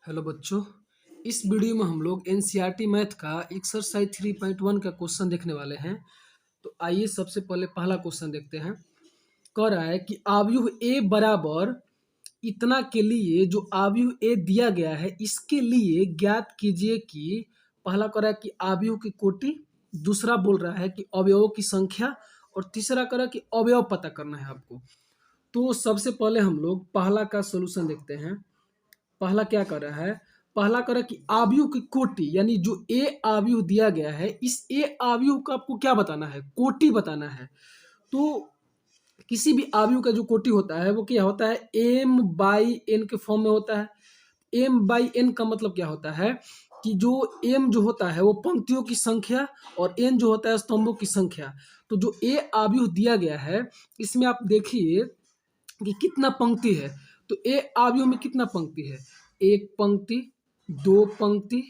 Hello बच्चों। इस video में हम लोग एनसीईआरटी मैथ का एक्सरसाइज 3.1 का क्वेश्चन देखने वाले हैं। तो आइए सबसे पहले पहला क्वेश्चन देखते हैं। कह रहा है कि आव्यूह ए बराबर इतना के लिए जो आव्यूह ए दिया गया है इसके लिए ज्ञात कीजिए कि पहला कह रहा है कि आव्यूह की कोटि, दूसरा बोल रहा है कि अवयवों की संख्या और तीसरा कह रहा है कि अवयव पता करना है आपको। तो सबसे पहले हम लोग पहला का सोल्यूशन देखते हैं। पहला क्या कर रहा है, पहला कर रहा है कि आव्यूह की कोटि यानी जो ए आव्यूह दिया गया है इस ए आव्यूह का आपको क्या बताना है, कोटि बताना है। तो किसी भी आव्यूह का जो कोटि होता है वो क्या होता है, एम बाई एन के फॉर्म में होता है। एम बाई एन का मतलब क्या होता है कि जो एम जो होता है वो पंक्तियों की संख्या और एन जो होता है स्तंभों की संख्या। तो जो ए आव्यूह दिया गया है इसमें आप देखिए कि कितना पंक्ति है। तो ए आव्यूह में कितना पंक्ति है, एक पंक्ति, दो पंक्ति,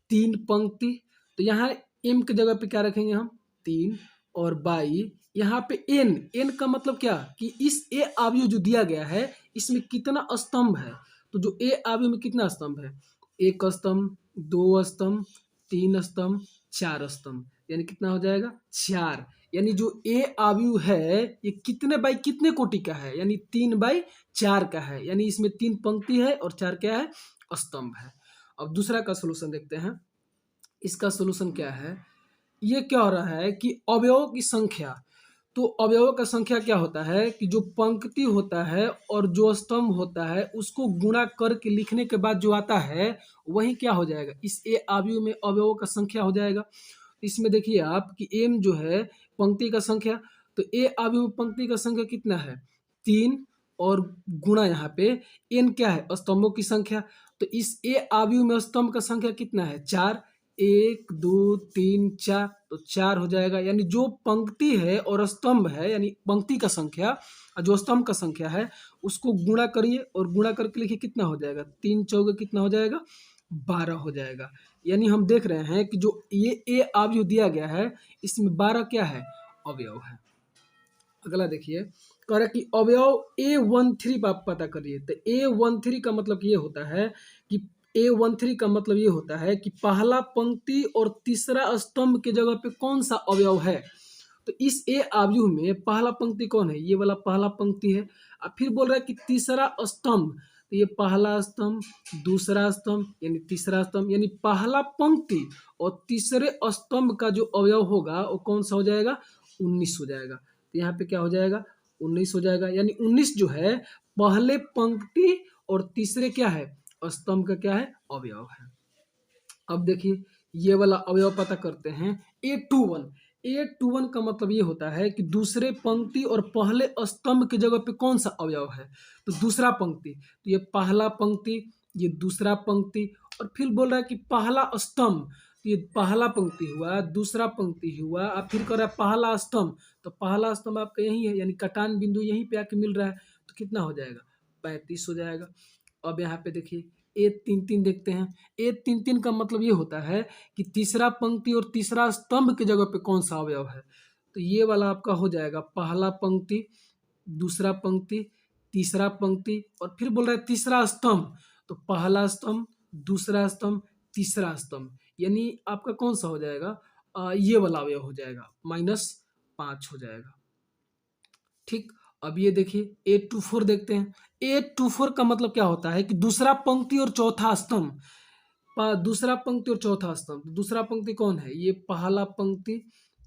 तीन पंक्ति। तो यहाँ एम की जगह पे क्या रखेंगे हम, तीन। और बाई यहाँ पे एन, एन का मतलब क्या कि इस ए आव्यूह जो दिया गया है इसमें कितना स्तंभ है। तो जो ए आव्यूह में कितना स्तंभ है, एक स्तंभ, दो स्तंभ, तीन स्तंभ, चार स्तंभ, यानी कितना हो जाएगा, चार। यानी जो ए आव्यूह है ये कितने बाई कितने कोटि का है, यानी 3/4 का है। यानी इसमें तीन पंक्ति है और चार क्या है, स्तंभ है। अब दूसरा का सोल्यूशन देखते हैं। इसका सोल्यूशन क्या है, ये क्या हो रहा है कि अवयवों की संख्या। तो अवयवों का संख्या क्या होता है कि जो पंक्ति होता है और जो स्तंभ होता है उसको गुणा करके लिखने के बाद जो आता है वही क्या हो जाएगा, इस ए आव्यूह में अवयवों का संख्या हो जाएगा। इसमें देखिए आप कि एम जो है पंक्ति का संख्या, तो ए आव्यूह में पंक्ति का संख्या कितना है, तीन। और गुणा यहाँ पे एन क्या है, स्तंभों की संख्या। तो इस ए आव्यूह में स्तंभ का संख्या कितना है, चार। एक, दो, तीन, चार, तो चार हो जाएगा। यानी जो पंक्ति है और स्तंभ है यानी पंक्ति का संख्या और जो स्तंभ का संख्या है उसको गुणा करिए और गुणा करके लिखिए कितना हो जाएगा, तीन चौके कितना हो जाएगा, 12 हो जाएगा। यानी हम देख रहे हैं कि जो ये ए अवयव दिया गया है इसमें 12 क्या है, अवयव है। अगला देखिए, कह रहा कि अवयव A13 आप पता करिए। तो A13 का मतलब ये होता है कि A13 का मतलब ये होता है कि पहला पंक्ति और तीसरा स्तंभ के जगह पे कौन सा अवयव है। तो इस ए आव्यूह में पहला पंक्ति कौन है, ये वाला पहला पंक्ति है। अब फिर बोल रहा है कि तीसरा स्तंभ, तो ये पहला स्तंभ, दूसरा स्तंभ यानी तीसरा स्तंभ, यानी पहला पंक्ति और तीसरे स्तंभ का जो अवयव होगा वो कौन सा हो जाएगा, 19 हो जाएगा। तो यहाँ पे क्या हो जाएगा, 19 हो जाएगा। यानी 19 जो है पहले पंक्ति और तीसरे क्या है, स्तंभ का क्या है, अवयव है। अब देखिए ये वाला अवयव पता करते हैं, A21। A21 का मतलब ये होता है कि दूसरे पंक्ति और पहले स्तंभ की जगह पे कौन सा अवयव है। तो दूसरा पंक्ति, तो ये पहला पंक्ति, ये दूसरा पंक्ति, और फिर बोल रहा है कि पहला स्तंभ, तो ये पहला पंक्ति हुआ, दूसरा पंक्ति हुआ, अब फिर कर रहा है पहला स्तंभ। तो पहला स्तंभ आपका यही है, यानी कटान बिंदु यहीं पे आके मिल रहा है। तो कितना हो जाएगा, 35 हो जाएगा। अब यहाँ पे देखिए A33 देखते हैं। A33 का मतलब ये होता है कि तीसरा पंक्ति और तीसरा स्तंभ की जगह पे कौन सा अवयव है। तो ये वाला आपका हो जाएगा पहला पंक्ति, दूसरा पंक्ति, तीसरा पंक्ति, और फिर बोल रहा है तीसरा स्तंभ। तो पहला स्तंभ, दूसरा स्तंभ, तीसरा स्तंभ, यानी आपका कौन सा हो जाएगा, ये वाला अवयव हो जाएगा, -5 हो जाएगा। ठीक। अब ये देखिए A24 देखते हैं। A24 का मतलब क्या होता है कि दूसरा पंक्ति और चौथा स्तंभ, दूसरा पंक्ति और चौथा स्तंभ। दूसरा पंक्ति कौन है, ये पहला पंक्ति,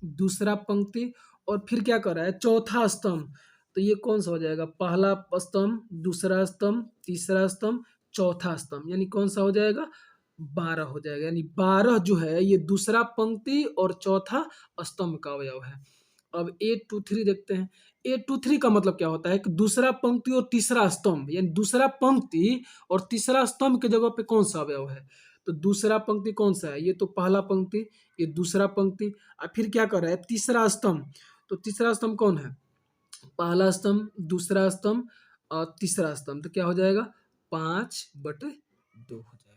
दूसरा पंक्ति, और फिर क्या कर रहा है, चौथा स्तंभ। तो ये कौन सा हो जाएगा, पहला स्तंभ, दूसरा स्तंभ, तीसरा स्तंभ, चौथा स्तंभ, यानी कौन सा हो जाएगा, 12 हो जाएगा। यानी 12 जो है ये दूसरा पंक्ति और चौथा स्तंभ का अवयव है। अब A23 देखते हैं। A23 का मतलब क्या होता है कि दूसरा पंक्ति और तीसरा स्तंभ, यानी दूसरा पंक्ति और तीसरा स्तंभ के जगह पे कौन सा अवयव है। तो दूसरा पंक्ति कौन सा है, ये तो पहला पंक्ति, ये दूसरा पंक्ति, और फिर क्या कर रहा है, तीसरा स्तंभ। तो तीसरा स्तंभ कौन है, पहला स्तंभ, दूसरा स्तंभ और तीसरा स्तंभ। तो क्या हो जाएगा, 5/2 हो जाएगा।